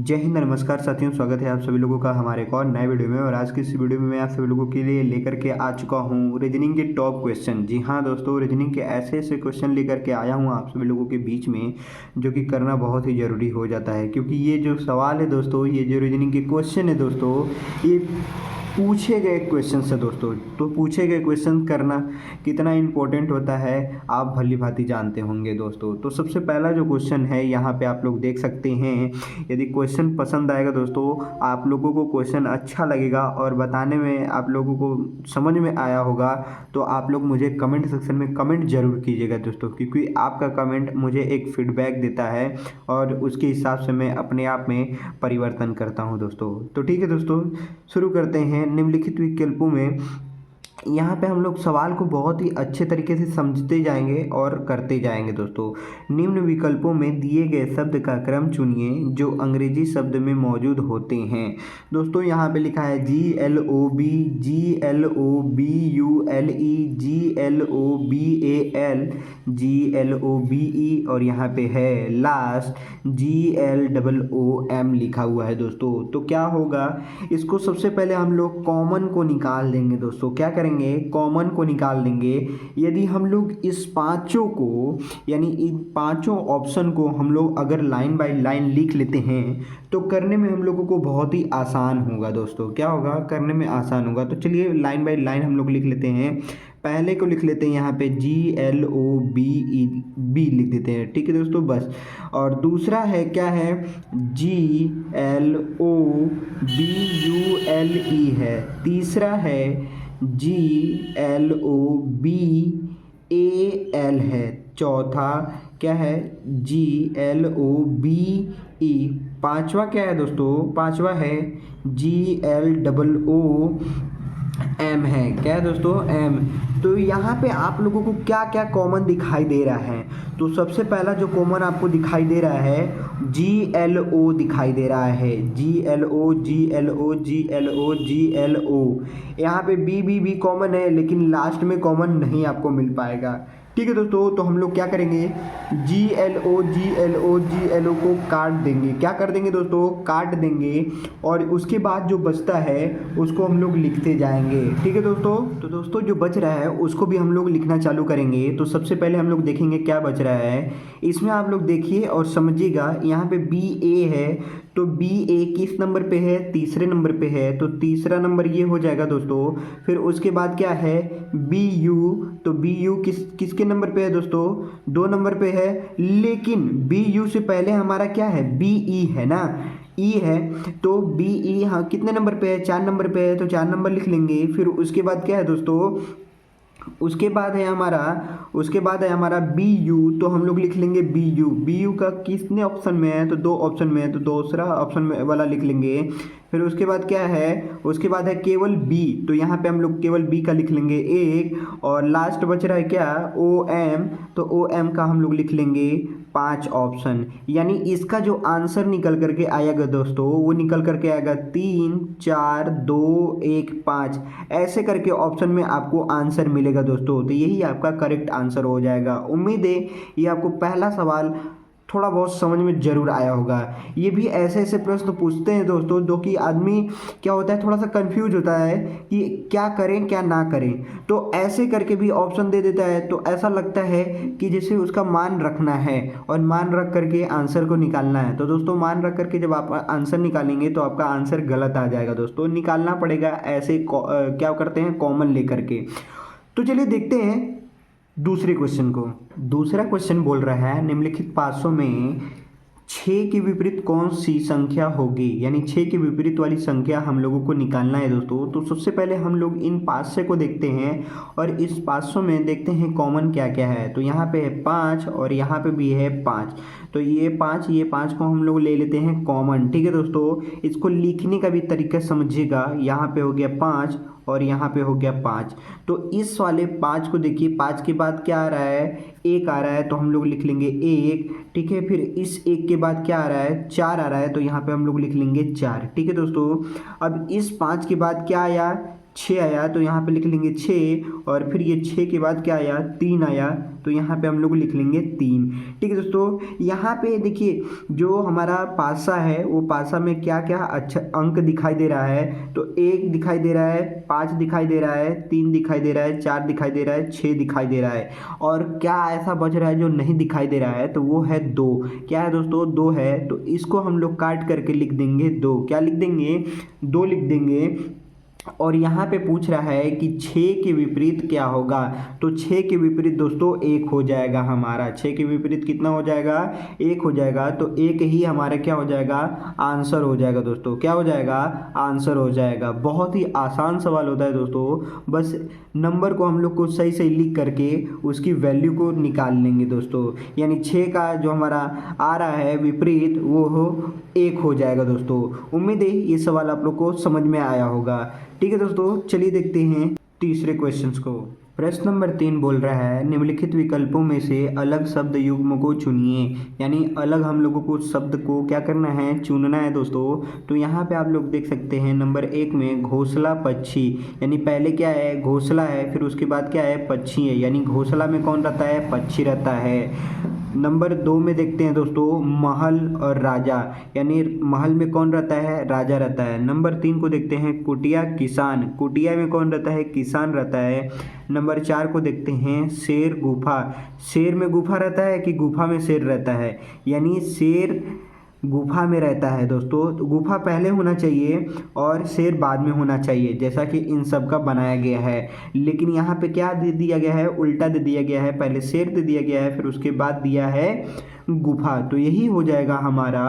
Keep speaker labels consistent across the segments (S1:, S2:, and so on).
S1: जय हिंद, नमस्कार साथियों। स्वागत है आप सभी लोगों का हमारे एक और नए वीडियो में। और आज की इस वीडियो में मैं आप सभी लोगों के लिए लेकर के आ चुका हूं रीजनिंग के टॉप क्वेश्चन। जी हाँ दोस्तों, रीजनिंग के ऐसे ऐसे क्वेश्चन लेकर के आया हूं आप सभी लोगों के बीच में, जो कि करना बहुत ही ज़रूरी हो जाता है। क्योंकि ये जो सवाल है दोस्तों, ये जो रीजनिंग के क्वेश्चन है दोस्तों, ये पूछे गए क्वेश्चन है दोस्तों। तो पूछे गए क्वेश्चन करना कितना इम्पोर्टेंट होता है आप भली भांति जानते होंगे दोस्तों। तो सबसे पहला जो क्वेश्चन है यहाँ पे आप लोग देख सकते हैं। यदि क्वेश्चन पसंद आएगा दोस्तों, आप लोगों को क्वेश्चन अच्छा लगेगा और बताने में आप लोगों को समझ में आया होगा, तो आप लोग मुझे कमेंट सेक्शन में कमेंट जरूर कीजिएगा दोस्तों। क्योंकि आपका कमेंट मुझे एक फीडबैक देता है और उसके हिसाब से मैं अपने आप में परिवर्तन करता हूँ दोस्तों। तो ठीक है दोस्तों, शुरू करते हैं। निम्नलिखित विकल्पों में यहाँ पे हम लोग सवाल को बहुत ही अच्छे तरीके से समझते जाएंगे और करते जाएंगे दोस्तों। निम्न विकल्पों में दिए गए शब्द का क्रम चुनिए जो अंग्रेजी शब्द में मौजूद होते हैं। दोस्तों यहाँ पे लिखा है GLOB, GLOBULE, GLOBAL, GLOBE और यहाँ पे है लास्ट GLOOM लिखा हुआ है दोस्तों। तो क्या होगा, इसको सबसे पहले हम लोग कॉमन को निकाल देंगे दोस्तों। क्या करेंगे, कॉमन को निकाल देंगे। यदि हम लोग इस पांचों को, यानी इन पांचों ऑप्शन को हम लोग अगर लाइन बाय लाइन लिख लेते हैं तो करने में हम लोगों को बहुत ही आसान होगा दोस्तों। क्या होगा, करने में आसान होगा। तो चलिए लाइन बाय लाइन हम लोग लिख लेते हैं। पहले को लिख लेते हैं यहाँ पे GLOBE लिख देते हैं, ठीक है दोस्तों, बस। और दूसरा है क्या है, GLOBULE है। तीसरा है GLOBAL है। चौथा क्या है, GLOBE। पांचवा क्या है दोस्तों, पांचवा है GLOOM है। क्या है दोस्तों, M। तो यहाँ पे आप लोगों को क्या क्या कॉमन दिखाई दे रहा है। तो सबसे पहला जो कॉमन आपको दिखाई दे रहा है, GLO दिखाई दे रहा है। GLO GLO GLO GLO। यहाँ पे B कॉमन है, लेकिन लास्ट में कॉमन नहीं आपको मिल पाएगा। ठीक है दोस्तों, तो हम लोग क्या करेंगे, GLO को काट देंगे। क्या कर देंगे दोस्तों, काट देंगे। और उसके बाद जो बचता है उसको हम लोग लिखते जाएंगे। ठीक है दोस्तों, तो दोस्तों जो बच रहा है उसको भी हम लोग लिखना चालू करेंगे। तो सबसे पहले हम लोग देखेंगे क्या बच रहा है। इसमें आप लोग देखिए और समझिएगा। यहाँ पे BA है, तो BA किस नंबर पे है, तीसरे नंबर पे है। तो तीसरा नंबर ये हो जाएगा दोस्तों। फिर उसके बाद क्या है, BU। तो BU किसके नंबर पे है दोस्तों, 2 नंबर पे है। लेकिन BU से पहले हमारा क्या है, BE है ना, E है। तो BE हाँ कितने नंबर पे है, 4 नंबर पे है। तो 4 नंबर लिख लेंगे। फिर उसके बाद क्या है दोस्तों, उसके बाद है हमारा BU। तो हम लोग लिख लेंगे BU का कितने ऑप्शन में है, तो 2 ऑप्शन में है। तो दूसरा ऑप्शन में वाला लिख लेंगे। फिर उसके बाद क्या है, उसके बाद है केवल B। तो यहाँ पे हम लोग केवल B का लिख लेंगे 1। और लास्ट बच रहा है क्या, OM। तो OM का हम लोग लिख लेंगे 5 ऑप्शन। यानी इसका जो आंसर निकल करके आएगा दोस्तों, वो निकल करके आएगा 3 4 2 1 5। ऐसे करके ऑप्शन में आपको आंसर मिलेगा दोस्तों। तो यही आपका करेक्ट आंसर हो जाएगा। उम्मीद है ये आपको पहला सवाल थोड़ा बहुत समझ में जरूर आया होगा। ये भी ऐसे ऐसे प्रश्न पूछते हैं दोस्तों, जो कि आदमी क्या होता है, थोड़ा सा कंफ्यूज होता है कि क्या करें क्या ना करें। तो ऐसे करके भी ऑप्शन दे देता है। तो ऐसा लगता है कि जैसे उसका मान रखना है और मान रख करके आंसर को निकालना है। तो दोस्तों मान रख करके जब आप आंसर निकालेंगे तो आपका आंसर गलत आ जाएगा दोस्तों। निकालना पड़ेगा ऐसे क्या करते हैं, कॉमन लेकर के। तो चलिए देखते हैं दूसरे क्वेश्चन को। दूसरा क्वेश्चन बोल रहा है, निम्नलिखित पाँचों में 6 के विपरीत कौन सी संख्या होगी। यानी 6 के विपरीत वाली संख्या हम लोगों को निकालना है दोस्तों। तो सबसे पहले हम लोग इन 500 को देखते हैं और इस 500 में देखते हैं कॉमन क्या क्या है। तो यहाँ पे है 5 और यहाँ पे भी है 5। तो ये 5 को हम लोग ले लेते हैं कॉमन। ठीक है दोस्तों, इसको लिखने का भी तरीका समझिएगा। यहाँ पे हो गया 5 और यहाँ पे हो गया 5। तो इस वाले 5 को देखिए, 5 के बाद क्या आ रहा है, 1 आ रहा है। तो हम लोग लिख लेंगे 1। ठीक है, फिर इस 1 के बाद क्या आ रहा है, 4 आ रहा है। तो यहाँ पे हम लोग लिख लेंगे 4। ठीक है दोस्तों, अब इस 5 के बाद क्या आया, 6 आया तो यहाँ पे लिख लेंगे 6, और फिर ये 6 के बाद क्या आया, 3 आया, तो यहाँ पे हम लोग लिख लेंगे 3। ठीक है दोस्तों, यहाँ पे देखिए जो हमारा पासा है वो पासा में क्या क्या अच्छा अंक दिखाई दे रहा है, तो 1 दिखाई दे रहा है, 5 दिखाई दे रहा है, 3 दिखाई दे रहा है, 4 दिखाई दे रहा है, 6 दिखाई दे रहा है, और क्या ऐसा बच रहा है जो नहीं दिखाई दे रहा है, तो वो है 2। क्या है दोस्तों, 2 है, तो इसको हम लोग काट करके लिख देंगे 2। क्या लिख देंगे, 2 लिख देंगे। और यहाँ पे पूछ रहा है कि 6 के विपरीत क्या होगा, तो 6 के विपरीत दोस्तों 1 हो जाएगा हमारा। 6 के विपरीत कितना हो जाएगा, 1 हो जाएगा, तो 1 ही हमारा क्या हो जाएगा, आंसर हो जाएगा दोस्तों। क्या हो जाएगा, आंसर हो जाएगा। बहुत ही आसान सवाल होता है दोस्तों, बस नंबर को हम लोग को सही सही लिख करके उसकी वैल्यू को निकाल लेंगे दोस्तों, यानी 6 का जो हमारा आ रहा है विपरीत वो 1 हो जाएगा दोस्तों। उम्मीद है ये सवाल आप लोग को समझ में आया होगा। ठीक है दोस्तों, चलिए देखते हैं तीसरे क्वेश्चंस को। प्रश्न नंबर 3 बोल रहा है निम्नलिखित विकल्पों में से अलग शब्द युग्म को चुनिए, यानी अलग हम लोगों को शब्द को क्या करना है, चुनना है दोस्तों। तो यहाँ पे आप लोग देख सकते हैं नंबर 1 में घोंसला पक्षी, यानी पहले क्या है, घोंसला है, फिर उसके बाद क्या है, पक्षी है, यानी घोंसला में कौन रहता है, पक्षी रहता है। नंबर 2 में देखते हैं दोस्तों महल और राजा, यानी महल में कौन रहता है, राजा रहता है। नंबर 3 को देखते हैं कुटिया किसान, कुटिया में कौन रहता है, किसान रहता है। नंबर 4 को देखते हैं शेर गुफा, शेर में गुफा रहता है कि गुफा में शेर रहता है, यानी शेर गुफा में रहता है दोस्तों। तो गुफा पहले होना चाहिए और शेर बाद में होना चाहिए, जैसा कि इन सब का बनाया गया है, लेकिन यहाँ पे क्या दे दिया गया है, उल्टा दे दिया गया है, पहले शेर दे दिया गया है, फिर उसके बाद दिया है गुफा। तो यही हो जाएगा हमारा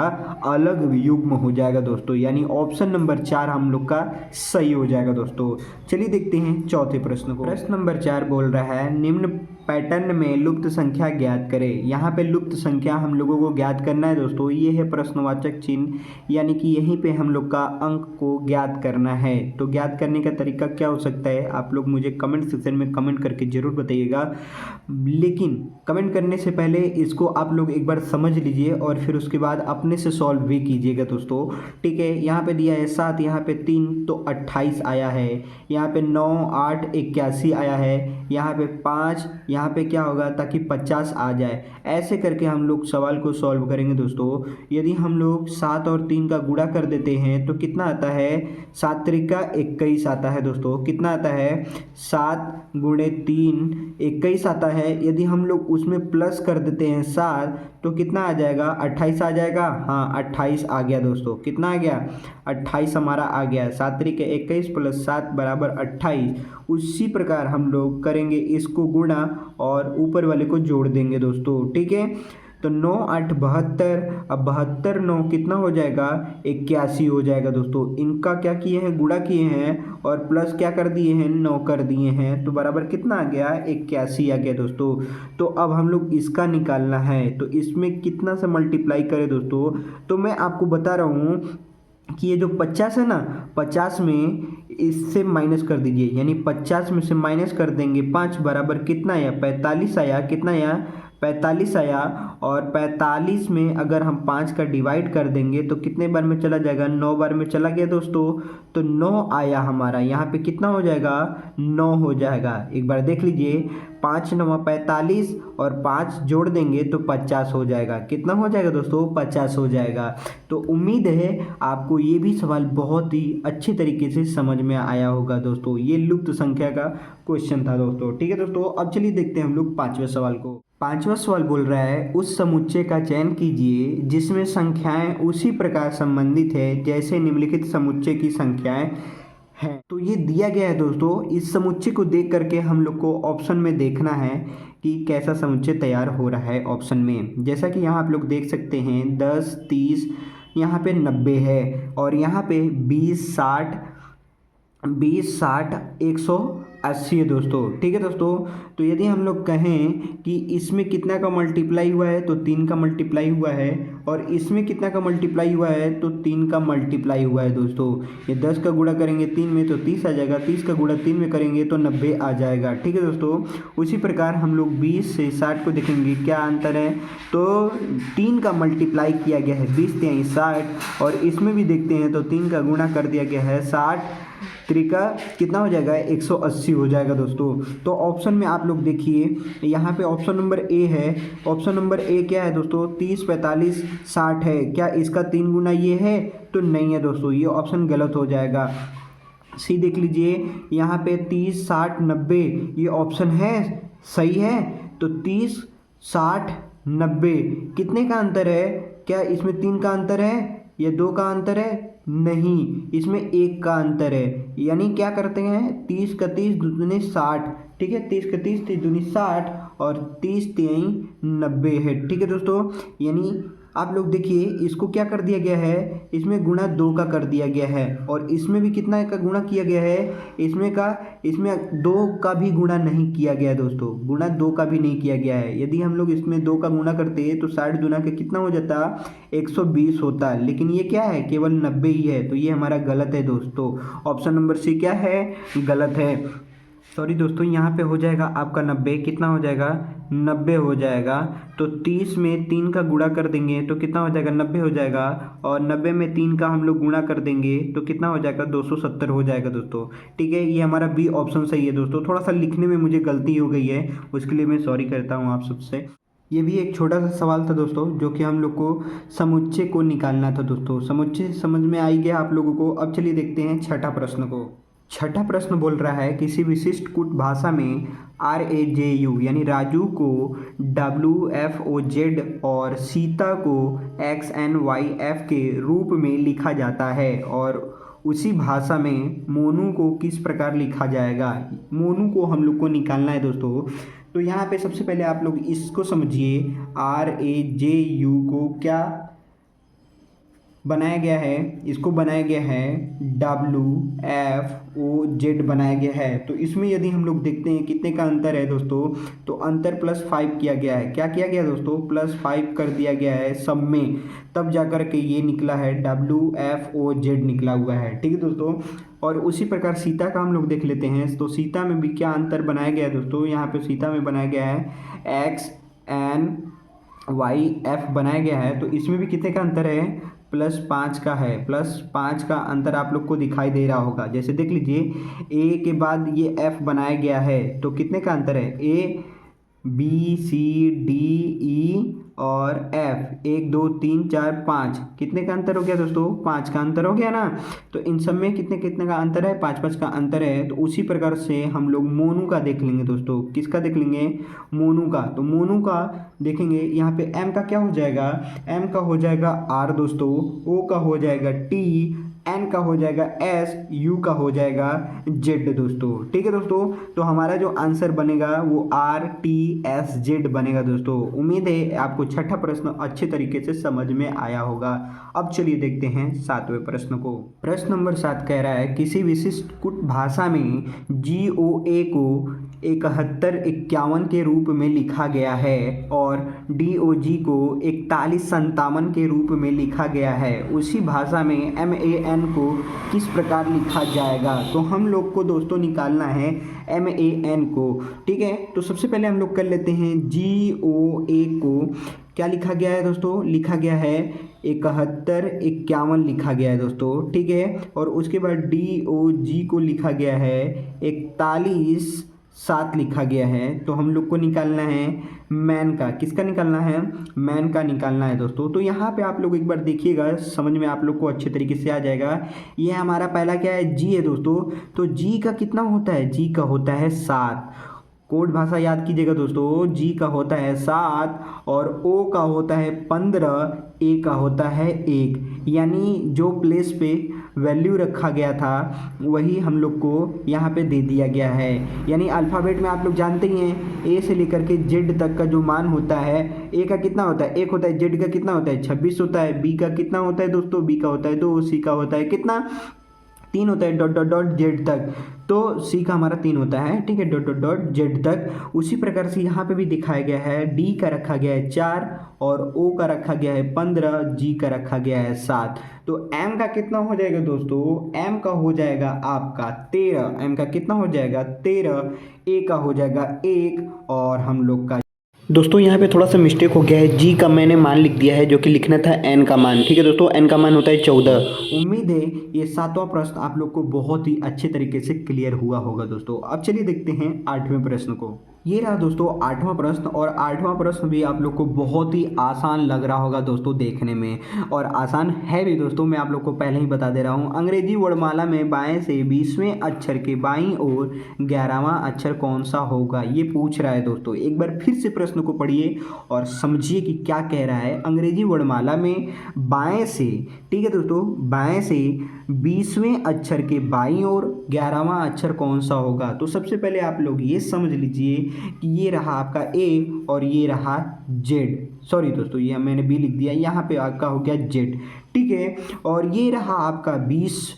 S1: अलग युग्म हो जाएगा दोस्तों, यानी ऑप्शन नंबर 4 हम लोग का सही हो जाएगा दोस्तों। चलिए देखते हैं चौथे प्रश्न को। प्रश्न नंबर 4 बोल रहा है निम्न पैटर्न में लुप्त संख्या ज्ञात करें। यहाँ पे लुप्त संख्या हम लोगों को ज्ञात करना है दोस्तों, ये है प्रश्नवाचक चिन्ह, यानी कि यहीं पे हम लोग का अंक को ज्ञात करना है। तो ज्ञात करने का तरीका क्या हो सकता है, आप लोग मुझे कमेंट सेक्शन में कमेंट करके जरूर बताइएगा, लेकिन कमेंट करने से पहले इसको आप लोग एक बार समझ लीजिए और फिर उसके बाद अपने से सॉल्व भी कीजिएगा दोस्तों। ठीक है, यहाँ पे दिया है 7, यहाँ पे 3 तो 28 आया है, यहाँ पे 9 8 81 आया है, यहाँ पे 5, यहाँ पे क्या होगा ताकि 50 आ जाए। ऐसे करके हम लोग सवाल को सॉल्व करेंगे दोस्तों। यदि हम लोग 7 और 3 का गुणा कर देते हैं तो कितना आता है, 7 त्रिका 21 आता है दोस्तों। कितना आता है, 7 गुणे 3 21 आता है। यदि हम लोग उसमें प्लस कर देते हैं 7 तो कितना आ जाएगा, 28 आ जाएगा। हाँ 28 आ गया दोस्तों, कितना आ गया, 28 हमारा आ गया। 7 त्रिक 21 प्लस 7 बराबर 28। उसी प्रकार हम लोग करेंगे इसको गुणा और ऊपर वाले को जोड़ देंगे दोस्तों। ठीक है, तो 9 8 72, अब 72 9 कितना हो जाएगा, 81 हो जाएगा दोस्तों। इनका क्या किए हैं, गुणा किए हैं और प्लस क्या कर दिए हैं, 9 कर दिए हैं, तो बराबर कितना आ गया, 81 आ गया दोस्तों। तो अब हम लोग इसका निकालना है, तो इसमें कितना से मल्टीप्लाई करें दोस्तों, तो मैं आपको बता रहा हूँ कि ये जो 50 है ना, 50 में इससे माइनस कर दीजिए, यानी 50 में से माइनस कर देंगे 5 बराबर कितना आया, 45 आया। कितना आया, 45 आया। और 45 में अगर हम 5 का डिवाइड कर देंगे तो कितने बार में चला जाएगा, 9 बार में चला गया दोस्तों। तो 9 आया हमारा, यहाँ पे कितना हो जाएगा, 9 हो जाएगा। एक बार देख लीजिए, 5 9 45 और 5 जोड़ देंगे तो 50 हो जाएगा। कितना हो जाएगा दोस्तों, 50 हो जाएगा। तो उम्मीद है आपको ये भी सवाल बहुत ही अच्छे तरीके से समझ में आया होगा दोस्तों। ये लुप्त संख्या का क्वेश्चन था दोस्तों। ठीक है दोस्तों, अब चलिए देखते हैं हम लोग 5वें सवाल को। 5वां सवाल बोल रहा है उस समुच्चय का चयन कीजिए जिसमें संख्याएं उसी प्रकार संबंधित है जैसे निम्नलिखित समुच्चय की संख्याएं हैं। तो ये दिया गया है दोस्तों, इस समुच्चय को देख करके हम लोग को ऑप्शन में देखना है कि कैसा समुच्चय तैयार हो रहा है ऑप्शन में। जैसा कि यहाँ आप लोग देख सकते हैं 10 30, यहाँ पे 90 है, और यहाँ पे 20 60 180 है दोस्तों। ठीक है दोस्तों, तो यदि हम लोग कहें कि इसमें कितना का मल्टीप्लाई हुआ है तो 3 का मल्टीप्लाई हुआ है, और इसमें कितना का मल्टीप्लाई हुआ है तो 3 का मल्टीप्लाई हुआ है दोस्तों। ये 10 का गुणा करेंगे 3 में तो 30 आ जाएगा, 30 का गुणा 3 में करेंगे तो 90 आ जाएगा। ठीक है दोस्तों, उसी प्रकार हम लोग 20 से 60 को देखेंगे क्या अंतर है, तो 3 का मल्टीप्लाई किया गया है 20 3 60, और इसमें भी देखते हैं तो 3 का गुणा कर दिया गया है 60 त्रिका कितना हो जाएगा 180 हो जाएगा दोस्तों। तो ऑप्शन में आप लोग देखिए यहाँ पे ऑप्शन नंबर ए है। ऑप्शन नंबर ए क्या है दोस्तों 30 45 60 है। क्या इसका 3 गुना ये है? तो नहीं है दोस्तों, ये ऑप्शन गलत हो जाएगा। सी देख लीजिए यहाँ पे 30 60 90 ये ऑप्शन है, सही है। तो 30 60 90 कितने का अंतर है? क्या इसमें 3 का अंतर है या 2 का अंतर है? नहीं, इसमें 1 का अंतर है। यानी क्या करते हैं 30 का 30 दूनी 60, ठीक है, 30 का 30 30 दूनी 60 और 30 3 90 है, ठीक है दोस्तों। यानी आप लोग देखिए इसको क्या कर दिया गया है, इसमें गुणा 2 का कर दिया गया है और इसमें भी कितना का गुणा किया गया है, इसमें 2 का भी गुणा नहीं किया गया है दोस्तों, गुणा 2 का भी नहीं किया गया है। यदि हम लोग इसमें 2 का गुणा करते तो 60 गुना के कितना हो जाता 120 होता, लेकिन ये क्या है केवल 90 ही है। तो ये हमारा गलत है दोस्तों, ऑप्शन नंबर सी क्या है, गलत है। सॉरी दोस्तों, यहाँ पे हो जाएगा आपका 90, कितना हो जाएगा 90 हो जाएगा। तो 30 में 3 का गुणा कर देंगे तो कितना हो जाएगा 90 हो जाएगा, और 90 में 3 का हम लोग गुणा कर देंगे तो कितना हो जाएगा 270 हो जाएगा दोस्तों, ठीक है। ये हमारा बी ऑप्शन सही है दोस्तों। थोड़ा सा लिखने में मुझे गलती हो गई है, उसके लिए मैं सॉरी करता हूँ आप सबसे। ये भी एक छोटा सा सवाल था दोस्तों, जो कि हम लोग को समुच्चय को निकालना था दोस्तों। समुच्चय समझ में आई गया आप लोगों को। अब चलिए देखते हैं छठा प्रश्न को। छठा प्रश्न बोल रहा है किसी विशिष्ट कुट भाषा में RAJU यानी राजू को WFOZ और सीता को XNYF के रूप में लिखा जाता है, और उसी भाषा में मोनू को किस प्रकार लिखा जाएगा। मोनू को हम लोग को निकालना है दोस्तों। तो यहाँ पे सबसे पहले आप लोग इसको समझिए, RAJU को क्या बनाया गया है, इसको बनाया गया है WFOZ बनाया गया है। तो इसमें यदि हम लोग देखते हैं कितने का अंतर है दोस्तों, तो अंतर +5 किया गया है। क्या किया गया दोस्तों, +5 कर दिया गया है सब में, तब जाकर के ये निकला है WFOZ निकला हुआ है, ठीक है दोस्तों। और उसी प्रकार सीता का हम लोग देख लेते हैं। तो सीता में भी क्या अंतर बनाया गया है दोस्तों, यहाँ पे सीता में बनाया गया है XNYF बनाया गया है। तो इसमें भी कितने का अंतर है, +5 का है। +5 का अंतर आप लोग को दिखाई दे रहा होगा। जैसे देख लीजिए ए के बाद ये F बनाया गया है, तो कितने का अंतर है, ABCDE और F 1 2 3 4 5 कितने का अंतर हो गया दोस्तों, 5 का अंतर हो गया ना। तो इन सब में कितने कितने का अंतर है, 5 का अंतर है। तो उसी प्रकार से हम लोग मोनू का देख लेंगे दोस्तों। किसका देख लेंगे, मोनू का। तो मोनू का देखेंगे, यहाँ पे M का क्या हो जाएगा, M का हो जाएगा R दोस्तों, O का हो जाएगा T, N का हो जाएगा S, U का हो जाएगा Z दोस्तों, ठीक है दोस्तों। तो हमारा जो आंसर बनेगा वो RTSZ बनेगा दोस्तों। उम्मीद है आपको छठा प्रश्न अच्छे तरीके से समझ में आया होगा। अब चलिए देखते हैं सातवें प्रश्न को। प्रश्न नंबर 7 कह रहा है किसी विशिष्ट कुट भाषा में GOA को 71 51 के रूप में लिखा गया है और DOG को 41 57 के रूप में लिखा गया है। उसी भाषा में MAN को किस प्रकार लिखा जाएगा। तो हम लोग को दोस्तों निकालना है MAN को, ठीक है। तो सबसे पहले हम लोग कर लेते हैं GOA को क्या लिखा गया है दोस्तों, लिखा गया है 71 51 लिखा गया है दोस्तों, ठीक है। और उसके बाद DOG को लिखा गया है 41 7 लिखा गया है। तो हम लोग को निकालना है मैन का, किसका निकालना है, मैन का निकालना है दोस्तों। तो यहाँ पे आप लोग एक बार देखिएगा, समझ में आप लोग को अच्छे तरीके से आ जाएगा। ये हमारा पहला क्या है, जी है दोस्तों। तो जी का कितना होता है, जी का होता है 7। कोड भाषा याद कीजिएगा दोस्तों, जी का होता है 7 और ओ का होता है 15, ए का होता है 1। यानी जो प्लेस पे वैल्यू रखा गया था वही हम लोग को यहाँ पे दे दिया गया है। यानी अल्फ़ाबेट में आप लोग जानते ही हैं ए से लेकर के जेड तक का जो मान होता है, ए का कितना होता है 1 होता है, जेड का कितना होता है 26 होता है, बी का कितना होता है दोस्तों, बी का होता है 2, सी का होता है कितना 3 होता है डॉट डॉट डॉट जेड तक। तो सी का हमारा 3 होता है, ठीक है, डॉट डॉट डॉट जेड तक। उसी प्रकार से यहाँ पे भी दिखाया गया है, डी का रखा गया है 4 और ओ का रखा गया है 15, जी का रखा गया है 7। तो एम का कितना हो जाएगा दोस्तों, एम का हो जाएगा आपका 13, एम का कितना हो जाएगा 13, ए का हो जाएगा 1 और हम लोग का दोस्तों यहाँ पे थोड़ा सा मिस्टेक हो गया है, जी का मैंने मान लिख दिया है जो कि लिखना था एन का मान। ठीक है दोस्तों, एन का मान होता है 14। उम्मीद है ये 7वां प्रश्न आप लोग को बहुत ही अच्छे तरीके से क्लियर हुआ होगा दोस्तों। अब चलिए देखते हैं 8वें प्रश्न को। ये रहा दोस्तों 8वां प्रश्न, और 8वां प्रश्न भी आप लोग को बहुत ही आसान लग रहा होगा दोस्तों देखने में, और आसान है भी दोस्तों। मैं आप लोग को पहले ही बता दे रहा हूँ, अंग्रेजी वर्णमाला में बाएं से 20वें अक्षर के बाईं ओर 11वां अक्षर कौन सा होगा, ये पूछ रहा है दोस्तों। एक बार फिर से प्रश्न को पढ़िए और समझिए कि क्या कह रहा है। अंग्रेजी वर्णमाला में बाएं से, ठीक है दोस्तों, बाएं से 20वें अक्षर के बाईं ओर 11वां अक्षर कौन सा होगा। तो सबसे पहले आप लोग ये समझ लीजिए कि ये रहा आपका ए और ये रहा जेड। सॉरी दोस्तों, ये मैंने बी लिख दिया, यहाँ पे आपका हो गया जेड। ठीक है, और ये रहा आपका 20,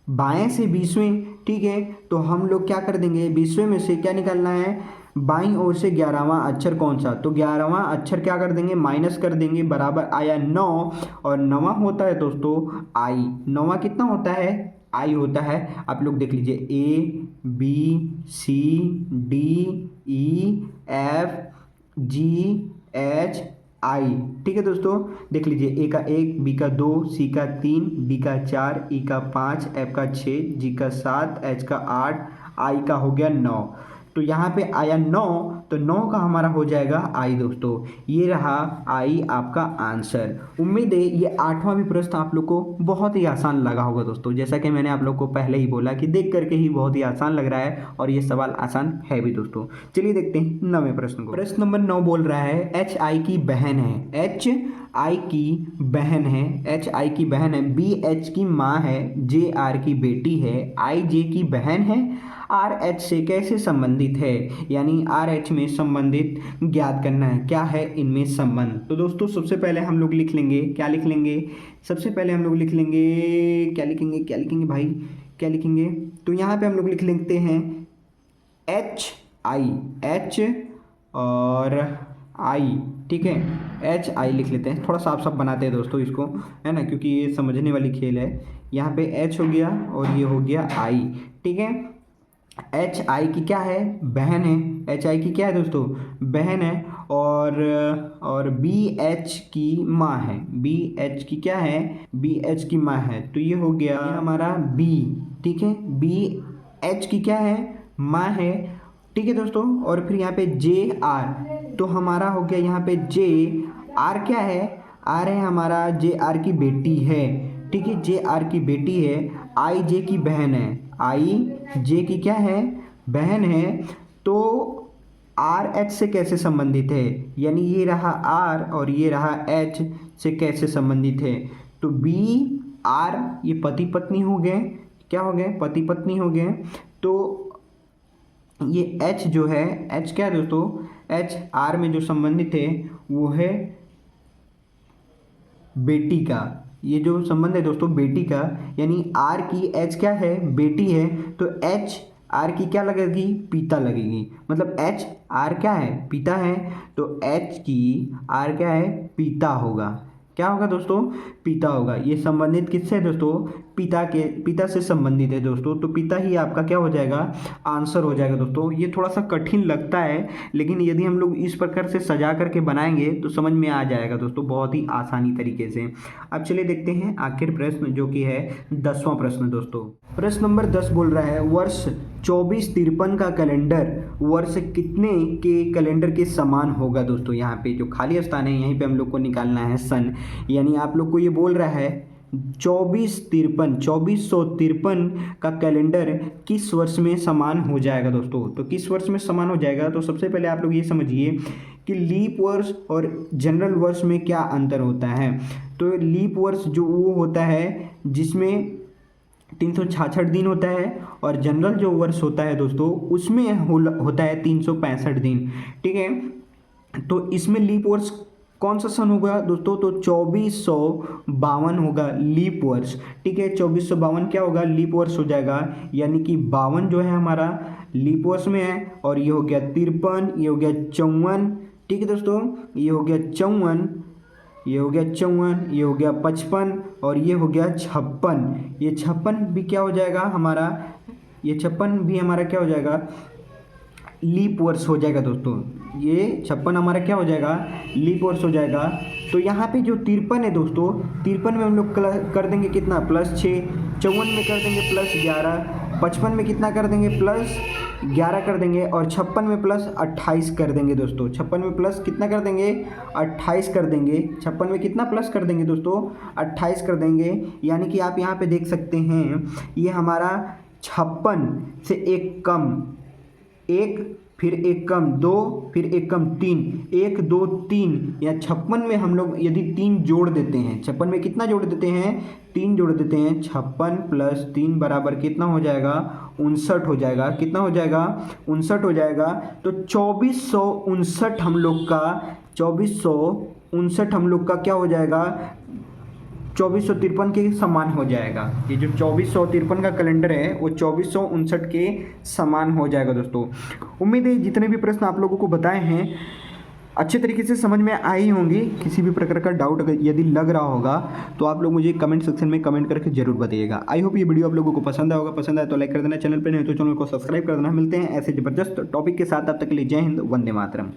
S1: बाएं से 20वें। ठीक है, तो हम लोग क्या कर देंगे, 20वें में से क्या निकालना है, बाईं ओर से 11वां अक्षर कौन सा। तो 11वां अक्षर क्या कर देंगे, माइनस कर देंगे, बराबर आया 9। और 9वां होता है दोस्तों आई। 9वां कितना होता है, आई होता है। आप लोग देख लीजिए, A B C D E F G H I. ठीक है दोस्तों, देख लीजिए, ए का 1, बी का 2, सी का 3, डी का 4, ई का 5, एफ का 6, जी का 7, एच का 8, आई का हो गया 9। तो यहाँ पे आया 9, तो 9 का हमारा हो जाएगा आई दोस्तों। ये रहा आई आपका आंसर। उम्मीद है ये 8वां भी प्रश्न आप लोग को बहुत ही आसान लगा होगा दोस्तों। जैसा कि मैंने आप लोग को पहले ही बोला कि देख करके ही बहुत ही आसान लग रहा है, और ये सवाल आसान है भी दोस्तों। चलिए देखते हैं 9वें प्रश्न को। प्रश्न नंबर 9 बोल रहा है, एच आई की बहन है, एच आई की बहन है, एच आई की बहन है, बी एच की माँ है, जे आर की बेटी है, आई जे की बहन है, आर एच से कैसे संबंधित है। यानी आर एच में संबंधित ज्ञात करना है, क्या है इनमें संबंध। तो दोस्तों सबसे पहले हम लोग लिख लेंगे, क्या लिख लेंगे, सबसे पहले हम लोग लिख लेंगे, क्या लिखेंगे, क्या लिखेंगे भाई, क्या लिखेंगे। तो यहाँ पे हम लोग लिख लेते हैं एच आई, एच और आई। ठीक है, एच आई लिख लेते हैं, थोड़ा साफ साफ बनाते हैं दोस्तों इसको, है ना, क्योंकि ये समझने वाली खेल है। यहाँ पे एच हो गया और ये हो गया आई। ठीक है, एच आई की क्या है, बहन है, एच आई की क्या है दोस्तों, बहन है, और बी एच की माँ है, बी एच की क्या है, बी एच की माँ है। तो ये हो गया हमारा बी। ठीक है, बी एच की क्या है, माँ है। ठीक है दोस्तों, और फिर यहाँ पे जे आर, तो हमारा हो गया यहाँ पे जे आर क्या है, आर है हमारा, जे आर की बेटी है। ठीक है, जे आर की बेटी है, आई जे की बहन है, आई जे की क्या है, बहन है। तो आर एच से कैसे संबंधित है, यानी ये रहा आर और ये रहा एच से कैसे संबंधित है। तो बी आर ये पति पत्नी हो गए, क्या हो गए, पति पत्नी हो गए। तो ये एच जो है, एच क्या है दोस्तों, एच आर में जो संबंधित है वो है बेटी का। ये जो संबंध है दोस्तों बेटी का, यानी आर की एच क्या है, बेटी है, तो एच आर की क्या लगेगी, पिता लगेगी। मतलब एच आर क्या है, पिता है, तो एच की आर क्या है, पिता होगा। क्या होगा दोस्तों, पिता होगा। ये संबंधित किससे है दोस्तों, पिता से संबंधित है दोस्तों। तो पिता ही आपका क्या हो जाएगा, आंसर हो जाएगा दोस्तों। ये थोड़ा सा कठिन लगता है, लेकिन यदि हम लोग इस प्रकार से सजा करके बनाएंगे तो समझ में आ जाएगा दोस्तों, बहुत ही आसानी तरीके से। अब चलिए देखते हैं आखिर प्रश्न, जो कि है 10वां प्रश्न दोस्तों। प्रश्न नंबर 10 बोल रहा है, वर्ष 2453 का कैलेंडर वर्ष कितने के कैलेंडर के समान होगा दोस्तों। यहाँ पे जो खाली स्थान है यहीं पे हम लोग को निकालना है सन। यानी आप लोग को ये बोल रहा है 2453 का कैलेंडर किस वर्ष में समान हो जाएगा दोस्तों। तो किस वर्ष में समान हो जाएगा, तो सबसे पहले आप लोग ये समझिए कि लीप वर्ष और जनरल वर्ष में क्या अंतर होता है। तो लीप वर्ष जो वो होता है जिसमें 366 दिन होता है, और जनरल जो वर्ष होता है दोस्तों उसमें होता है 365 दिन। ठीक है, तो इसमें लीप वर्ष कौन सा सन होगा दोस्तों, तो 2452 होगा लीप वर्ष। ठीक है, 2452 क्या होगा, लीप वर्ष हो जाएगा। यानी कि 52 जो है हमारा लीप वर्ष में है, और ये हो गया 53, ये हो गया 54। ठीक है दोस्तों, ये हो गया 54, ये हो गया 54, ये हो गया 55, और ये हो गया 56। ये 56 भी क्या हो जाएगा हमारा, ये 56 भी हमारा क्या हो जाएगा, लीप वर्ष हो जाएगा दोस्तों। ये 56 हमारा क्या हो जाएगा, लीप वर्ष हो जाएगा। तो यहाँ पे जो 53 है दोस्तों, 53 में हम लोग कर देंगे कितना, +6, 54 में कर देंगे +11, 55 में कितना कर देंगे, +11 कर देंगे, और 56 में +28 कर देंगे दोस्तों। 56 में प्लस कितना कर देंगे, 28 कर देंगे। 56 में कितना प्लस कर देंगे दोस्तों, 28 कर देंगे। यानी कि आप यहाँ पे देख सकते हैं ये हमारा 56 से एक कम, एक फिर एक कम 2, फिर एक कम 3, 1 2 3, या 56 में हम लोग यदि 3 जोड़ देते हैं, 56 में कितना जोड़ देते हैं, 3 जोड़ देते हैं। 56 + 3 बराबर कितना हो जाएगा, 59 हो जाएगा। कितना हो जाएगा, 59 हो जाएगा। तो 2459 हम लोग का, 2459 हम लोग का क्या हो जाएगा, 2453 के समान हो जाएगा। ये जो 2453 का कैलेंडर है वो 2459 के समान हो जाएगा दोस्तों। उम्मीद है जितने भी प्रश्न आप लोगों को बताए हैं अच्छे तरीके से समझ में आई होंगी। किसी भी प्रकार का डाउट अगर यदि लग रहा होगा तो आप लोग मुझे कमेंट सेक्शन में कमेंट करके जरूर बताइएगा। आई होप ये वीडियो आप लोगों को पसंद आया होगा। पसंद आए तो लाइक कर देना, चैनल पर नहीं तो चैनल को सब्सक्राइब कर देना। मिलते हैं ऐसे ज़बरदस्त टॉपिक के साथ, तब तक के लिए जय हिंद, वंदे मातरम।